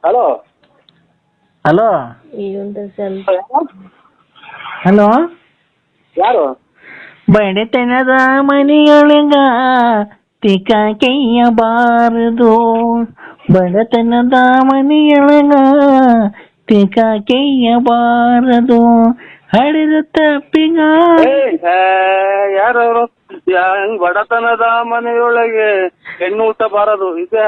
Hello hello hello ಯಾರು? ಬಡತನದ ಮನೆಯೊಳಗ ತಿಕ ಕೆಯ್ಯಬಾರದು, ಬಡತನದ ಮನೆಯೊಳಗ ತಿಕ ಕೆಯ್ಯಬಾರದು, ಹಡಿದ ತಪ್ಪಿಗ. ಯಾರು ಅವರು? ಬಡತನದ ಮನೆಯೊಳಗೆ ಹೆಣ್ಣು ಊಟ ಬಾರದು ಇದೆ.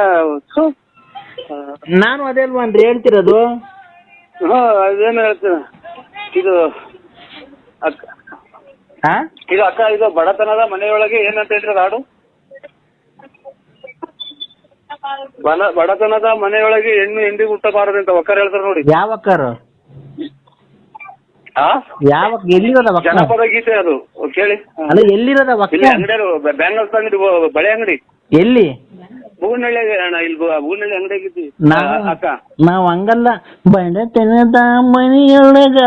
ನಾನು ಅದೇ ಅಲ್ವಾನ್ರಿ ಹೇಳ್ತಿರೋದು. ಅದೇನು ಹೇಳ್ತೀನಿ ಇದು ಅಕ್ಕ. ಹಾ ಇದು ಅಕ್ಕ, ಇದು ಬಡತನದ ಮನೆಯೊಳಗೆ ಏನಂತ ಹೇಳ್ರಿ ಹಾಡು? ಬಡತನದ ಮನೆಯೊಳಗೆ ಹೆಣ್ಣು ಎಂದಿಗೂ ಹುಟ್ಟಬಾರದು ಅಂತ ಒಕ್ಕರ್ ಹೇಳ್ತಾರೆ ನೋಡಿ. ಯಾವ ಅಕ್ಕಾರು? ಯಾವ ಎಲ್ಲಿರೋದ ಜನಪದ ಗೀತೆ ಅದು, ಕೇಳಿ. ಅಲ್ಲ ಎಲ್ಲಿರೋದ ಇಲ್ಲಿ ಅಂಗಡಿ, ಬ್ಯಾಂಗಲ್ಸ್ ಅಂಗಡಿ, ಬಳೆ ಅಂಗಡಿ ಎಲ್ಲಿ? ಬೂನಳ್ಳಿ ಅಣ್ಣ, ಇಲ್ಲಿ ಬೂನಳ್ಳಿ ಅಂಗಡಿ ಆಗಿದ್ದಿ ಅಕ್ಕ. ನಾವ್ ಹಂಗಲ್ಲ, ಬಡತನದ ಮನೆಯೊಳಗ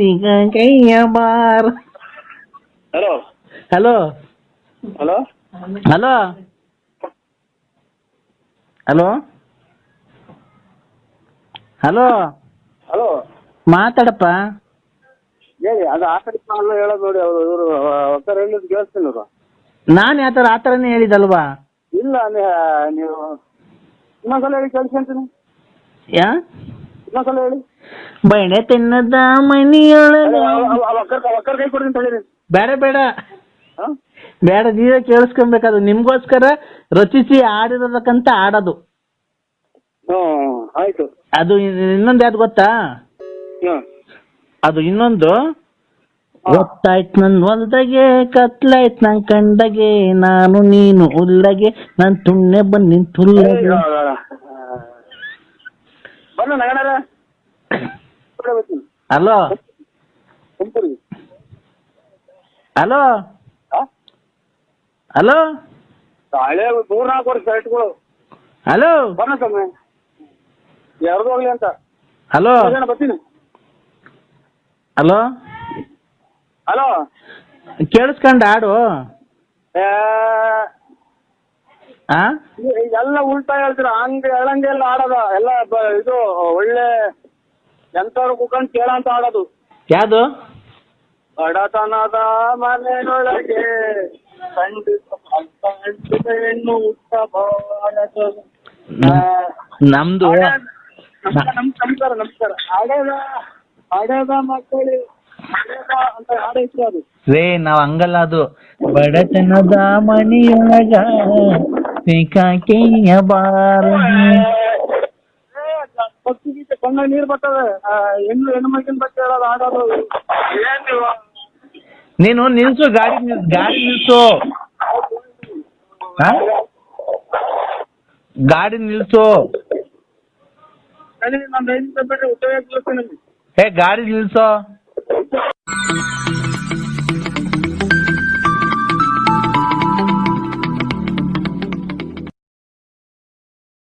ತಿಕ ಕೆಯ್ಯಬಾರ. Hello hello hello hello hello hello hello ಮಾತಾಡಪ್ಪ. ಹೇಳಿ, ಅದು ಆ ಕಡೆ ಅಲ್ಲ ಹೇಳೋದು ನೋಡಿ. ಅವರು ಇವರು ಒಕ್ಕರ್ ಹೇಳಿದ್ ಕೇಳಿಸ್ತೀನಿ ಅವರು. ನಾನು ಯಾವ ಥರ ಆ ಥರನೇ ಹೇಳಿದಲ್ವಾ? ಇಲ್ಲ, ನೀವು ಇನ್ನೊಂದ್ಸಲ ಹೇಳಿ, ಕೇಳಿಸ್ಕೊಂತೀನಿ. ಇನ್ನೊಂದ್ಸಲ ಹೇಳಿ. ಬಡತನದ ಮನೆಯೊಳಗ. ಒಕ್ಕರ್ ಕೈ ಕೊಡ್ತೀನಿ ತಗೊಳ್ಳಿ. ಬೇಡ ಬೇಡ ಬೇಡ, ನೀವೇ ಕೇಳಿಸ್ಕೊಬೇಕದು. ನಿಮ್ಗೋಸ್ಕರ ರಚಿಸಿ ಆಡಿರೋದಕ್ಕಂತ ಆಡೋದು. ಆಯ್ತು. ಅದು ಇನ್ನೊಂದು ಯಾವ್ದು ಗೊತ್ತಾ? ಅದು ಇನ್ನೊಂದು, ಗೊತ್ತಾಯ್ತು ನನ್ ಹೊಲ್ದಾಗೆ, ಕತ್ಲಾಯ್ತು ನನ್ ಕಂಡಗೆ, ನಾನು ನೀನು ಉಲ್ಲಗೆ, ನನ್ ತುಣ್ಣೆ ಬನ್ನಿ ತುಲ್ಲಗೆ. ಹಲೋ ಹಲೋ ಹಲೋ ಹಳೆ 3-4 ವರ್ಷ ಶರ್ಟ್ಗಳು. ಹಲೋ ಬನ್ನ ಸಮಯ ಯಾರ್ದು ಹೋಗ್ಲಿ ಅಂತ. ಹಲೋ ಬರ್ತೀನಿ. ಹಲೋ ಹಲೋ, ಕೇಳಿಸ್ಕೊಂಡ ಆಡು. ಎಲ್ಲ ಉಲ್ಟಾ ಹೇಳ್ತೀರ, ಹಂಗೆ ಹೇಳಂಗೆಲ್ಲ ಆಡೋದ ಎಲ್ಲ. ಇದು ಒಳ್ಳೆ ಎಂತವ್ರು ಕುತ್ಕೊಂಡು ಕೇಳಂತ ಆಡೋದು. ಯಾವುದು? ಬಡತನದ ಮನೆಯೊಳಗೆ ಹೆಣ್ಣು ಹುಟ್ಟಬಾರದು. ನಮ್ದು ನಮಸ್ಕಾರ ನಮಸ್ಕಾರ. ಹಡೆದ ಮಕ್ಕಳು ಅಂತ ಹಾಡೈತಿ ಅದು. ರೇ, ನಾವ್ ಹಂಗಲ್ಲ. ಅದು ಬಡತನದ ಮನೆಯೊಳಗ ಕೆಯ್ಯಬಾರದು. ಭಕ್ತಿ ಗೀತೆ ಕಣ್ಣ ನೀರು ಬರ್ತದೆ. ಹೆಣ್ಣು ಮಗಿನ ಬಗ್ಗೆ ಹೇಳೋದು, ಆಡೋದು. ನೀನು ನಿಲ್ಸು, ಗಾಡಿ ನಿಲ್ಸು, ಗಾಡಿ ನಿಲ್ಸು. ನಾನು ಬಿಟ್ಟರೆ ಉಪಯೋಗ ಗಾಡಿ ನಿಲ್ಸೋ.